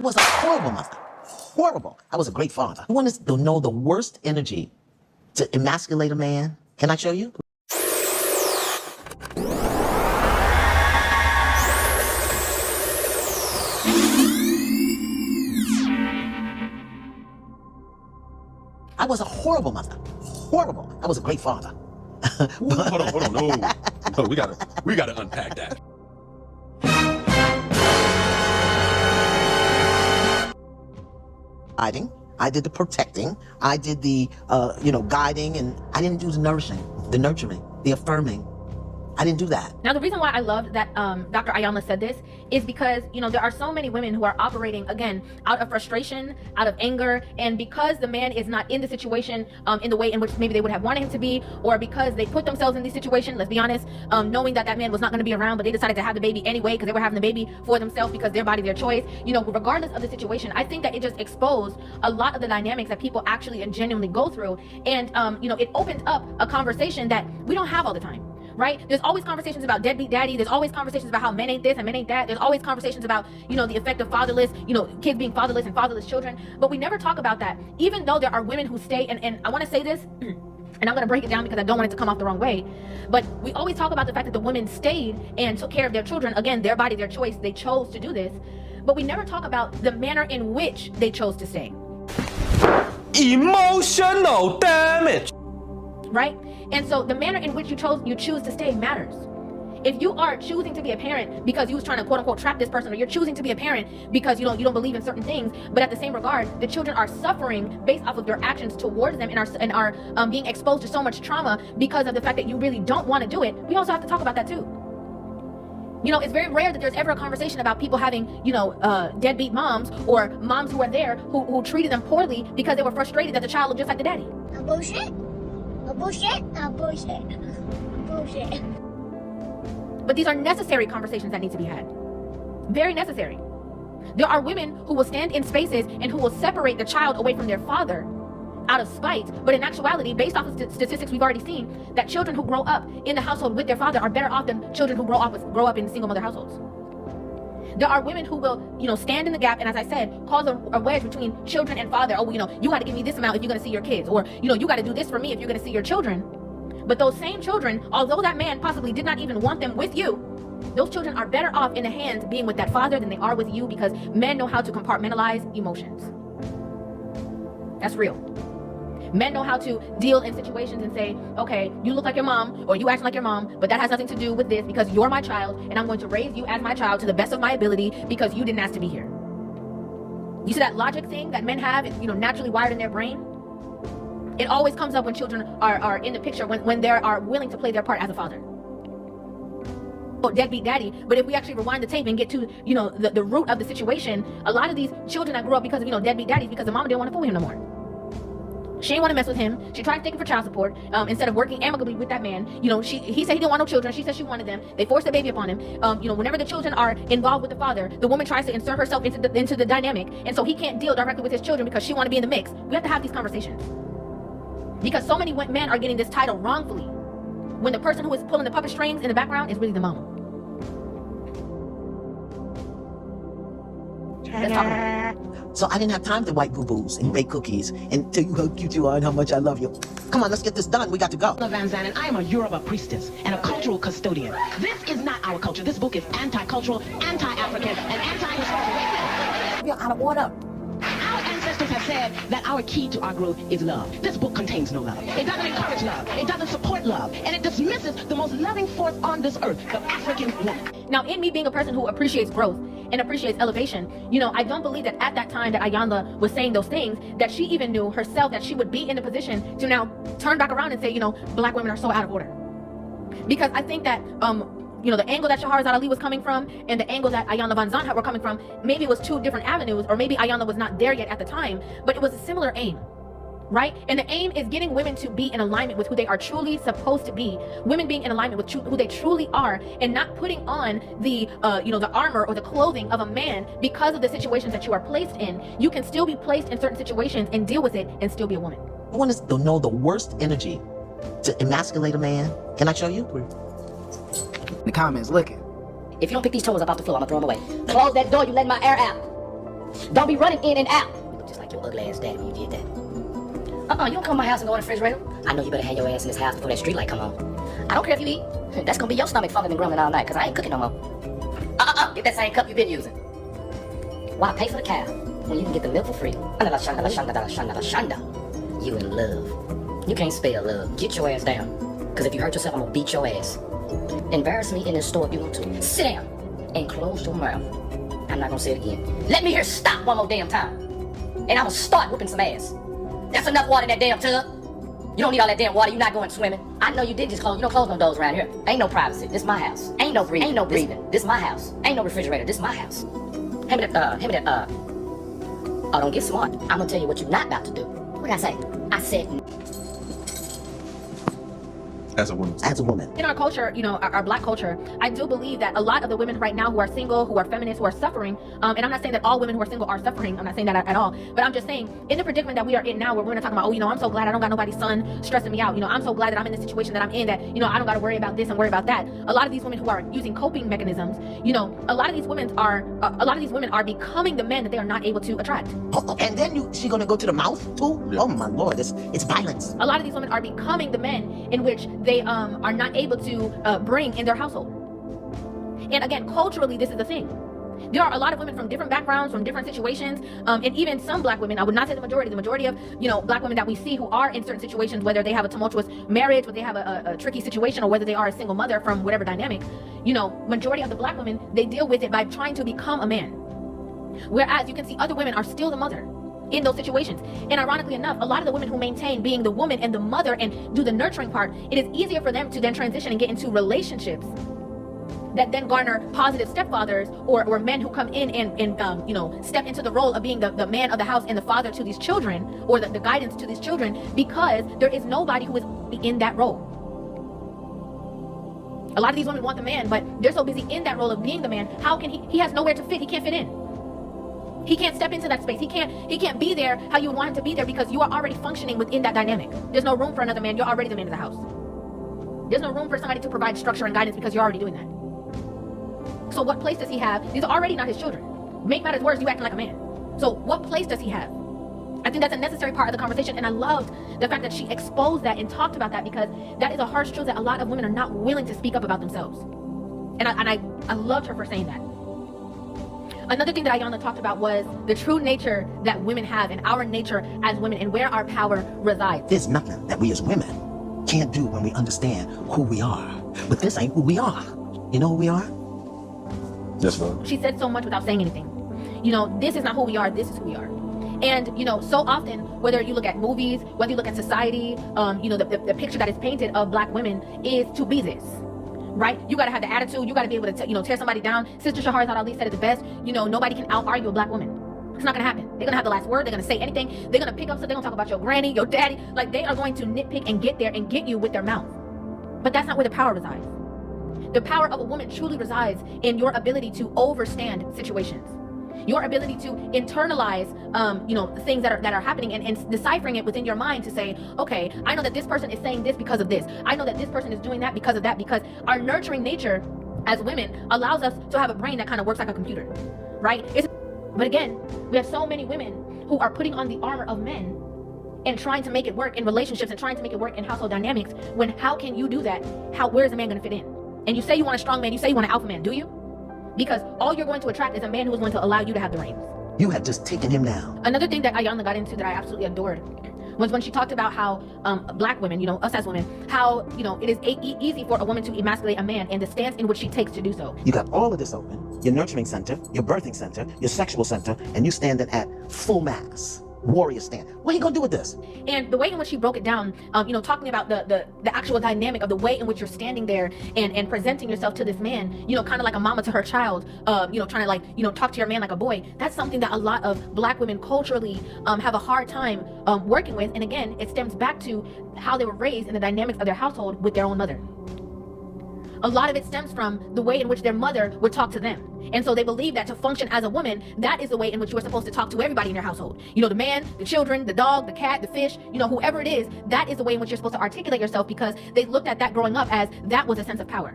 I was a horrible mother. Horrible. I was a great father. You want to know the worst energy to emasculate a man? Can I show you? I was a horrible mother. Horrible. I was a great father. Ooh, hold on, no, we gotta unpack that. I did the protecting. I did the, guiding, and I didn't do the nourishing, the nurturing, the affirming. I didn't do that. Now, the reason why I loved that Dr. Lyanla said this is because, there are so many women who are operating, again, out of frustration, out of anger, and because the man is not in the situation in the way in which maybe they would have wanted him to be, or because they put themselves in this situation, let's be honest, knowing that man was not going to be around, but they decided to have the baby anyway because they were having the baby for themselves because their body, their choice, regardless of the situation. I think that it just exposed a lot of the dynamics that people actually and genuinely go through, and, it opened up a conversation that we don't have all the time. Right? There's always conversations about deadbeat daddy. There's always conversations about how men ain't this and men ain't that. There's always conversations about, the effect of fatherless, kids being fatherless and fatherless children. But we never talk about that. Even though there are women who stay, and I want to say this, and I'm going to break it down because I don't want it to come off the wrong way. But we always talk about the fact that the women stayed and took care of their children. Again, their body, their choice. They chose to do this. But we never talk about the manner in which they chose to stay. Emotional damage. Right? And so the manner in which you choose to stay matters. If you are choosing to be a parent because you was trying to quote unquote trap this person, or you're choosing to be a parent because you don't believe in certain things, but at the same regard, the children are suffering based off of your actions towards them and are being exposed to so much trauma because of the fact that you really don't want to do it, we also have to talk about that too. It's very rare that there's ever a conversation about people having, deadbeat moms or moms who are there who treated them poorly because they were frustrated that the child looked just like the daddy. Bullshit. Bullshit. Bullshit. Bullshit. But these are necessary conversations that need to be had. Very necessary. There are women who will stand in spaces and who will separate the child away from their father out of spite. But in actuality, based off of statistics we've already seen, that children who grow up in the household with their father are better off than children who grow up in single mother households. There are women who will, stand in the gap and, as I said, cause a wedge between children and father. Oh, you got to give me this amount if you're going to see your kids. Or, you got to do this for me if you're going to see your children. But those same children, although that man possibly did not even want them with you, those children are better off in the hands being with that father than they are with you, because men know how to compartmentalize emotions. That's real. Men know how to deal in situations and say, okay, you look like your mom or you act like your mom, but that has nothing to do with this because you're my child and I'm going to raise you as my child to the best of my ability because you didn't ask to be here. You see that logic thing that men have, naturally wired in their brain? It always comes up when children are in the picture, when they are willing to play their part as a father. Deadbeat daddy. But if we actually rewind the tape and get to, the root of the situation, a lot of these children that grew up because of, deadbeat daddies because the mama didn't want to fool him no more. She didn't want to mess with him. She tried to take him for child support instead of working amicably with that man. He said he didn't want no children. She said she wanted them. They forced the baby upon him. Whenever the children are involved with the father, the woman tries to insert herself into the dynamic, and so he can't deal directly with his children because she want to be in the mix. We have to have these conversations because so many men are getting this title wrongfully when the person who is pulling the puppet strings in the background is really the mama. Let's talk about it. So I didn't have time to wipe boo-boos and bake cookies and tell you how cute you are and how much I love you. Come on, let's get this done. We got to go. Vanzant, and I am a Yoruba priestess and a cultural custodian. This is not our culture. This book is anti-cultural, anti-African, and anti-historical. You're out of order. Our ancestors have said that our key to our growth is love. This book contains no love. It doesn't encourage love. It doesn't support love. And it dismisses the most loving force on this earth, the African woman. Now, in me being a person who appreciates growth and appreciates elevation, I don't believe that at that time that Lyanla was saying those things, that she even knew herself that she would be in the position to now turn back around and say, black women are so out of order. Because I think that, the angle that Shahrazad Ali was coming from and the angle that Lyanla vanzant were coming from, maybe it was two different avenues, or maybe Lyanla was not there yet at the time, but it was a similar aim. Right? And the aim is getting women to be in alignment with who they are truly supposed to be. Women being in alignment with who they truly are, and not putting on the armor or the clothing of a man because of the situations that you are placed in. You can still be placed in certain situations and deal with it and still be a woman. I want to know the worst energy to emasculate a man. Can I show you? The comments looking. If you don't pick these toes up off the floor, I'm gonna throw them away. Close that door, you let my air out. Don't be running in and out. You look just like your ugly ass daddy when you did that. You don't come to my house and go in the refrigerator. I know you better have your ass in this house before that street light come on. I don't care if you eat. That's gonna be your stomach fumbling and grumbling all night, cause I ain't cooking no more. Get that same cup you've been using. Why pay for the cow when you can get the milk for free? You in love. You can't spell love. Get your ass down. Cause if you hurt yourself, I'm gonna beat your ass. Embarrass me in this store if you want to. Sit down and close your mouth. I'm not gonna say it again. Let me hear stop one more damn time. And I'm gonna start whooping some ass. That's enough water in that damn tub. You don't need all that damn water. You're not going swimming. I know you did just close. You don't close no doors around here. Ain't no privacy. This my house. Ain't no breathing. Ain't no breathing. This my house. Ain't no refrigerator. This my house. Hand me that. Oh, don't get smart. I'm gonna tell you what you're not about to do. What did I say? I said. As a woman. As a woman. In our culture, our black culture, I do believe that a lot of the women right now who are single, who are feminists, who are suffering, and I'm not saying that all women who are single are suffering, I'm not saying that at all, but I'm just saying, in the predicament that we are in now, where we're gonna talk about, I'm so glad I don't got nobody's son stressing me out, I'm so glad that I'm in the situation that I'm in, that, I don't gotta worry about this and worry about that. A lot of these women who are using coping mechanisms, a lot of these women are becoming the men that they are not able to attract. Oh, and then she gonna go to the mouth too? Yep. Oh my Lord, it's violence. A lot of these women are becoming the men in which they are not able to bring in their household. And again, culturally, this is the thing. There are a lot of women from different backgrounds, from different situations, and even some black women, I would not say the majority of, black women that we see who are in certain situations, whether they have a tumultuous marriage, whether they have a tricky situation, or whether they are a single mother from whatever dynamic, majority of the black women, they deal with it by trying to become a man. Whereas you can see other women are still the mother in those situations. And ironically enough, a lot of the women who maintain being the woman and the mother and do the nurturing part, it is easier for them to then transition and get into relationships that then garner positive stepfathers or men who come in and step into the role of being the man of the house and the father to these children, or the guidance to these children, because there is nobody who is in that role. A lot of these women want the man, but they're so busy in that role of being the man. How can he has nowhere to fit. He can't fit in. He can't step into that space. He can't be there how you want him to be there, because you are already functioning within that dynamic. There's no room for another man. You're already the man of the house. There's no room for somebody to provide structure and guidance, because you're already doing that. So what place does he have? These are already not his children. Make matters worse, you acting like a man. So what place does he have? I think that's a necessary part of the conversation, and I loved the fact that she exposed that and talked about that, because that is a harsh truth that a lot of women are not willing to speak up about themselves. And I loved her for saying that. Another thing that Lyanla talked about was the true nature that women have, and our nature as women, and where our power resides. There's nothing that we as women can't do when we understand who we are. But this ain't who we are. You know who we are? Yes, ma'am. She said so much without saying anything. This is not who we are, this is who we are. And, so often, whether you look at movies, whether you look at society, the picture that is painted of black women is to be this. Right? You gotta have the attitude. You gotta be able to, tear somebody down. Sister Shahar Ali said it the best. Nobody can out-argue a black woman. It's not gonna happen. They're gonna have the last word. They're gonna say anything. They're gonna pick up something. They're gonna talk about your granny, your daddy. Like, they are going to nitpick and get there and get you with their mouth. But that's not where the power resides. The power of a woman truly resides in your ability to overstand situations. Your ability to internalize, things that are happening, and deciphering it within your mind to say, okay, I know that this person is saying this because of this. I know that this person is doing that because of that, because our nurturing nature as women allows us to have a brain that kind of works like a computer, right? But again, we have so many women who are putting on the armor of men and trying to make it work in relationships and trying to make it work in household dynamics, when how can you do that? Where is a man going to fit in? And you say you want a strong man, you say you want an alpha man, do you? Because all you're going to attract is a man who is going to allow you to have the reins. You have just taken him down. Another thing that Lyanla got into that I absolutely adored was when she talked about how black women, us as women, how, it is easy for a woman to emasculate a man, and the stance in which she takes to do so. You got all of this open, your nurturing center, your birthing center, your sexual center, and you standing at full mass. Warrior stand. What are you gonna do with this? And the way in which she broke it down, talking about the actual dynamic of the way in which you're standing there and presenting yourself to this man, kind of like a mama to her child, trying to talk to your man like a boy. That's something that a lot of black women culturally have a hard time working with. And again, it stems back to how they were raised in the dynamics of their household with their own mother. A lot of it stems from the way in which their mother would talk to them. And so they believe that to function as a woman, that is the way in which you are supposed to talk to everybody in your household. The man, the children, the dog, the cat, the fish, whoever it is, that is the way in which you're supposed to articulate yourself, because they looked at that growing up as that was a sense of power.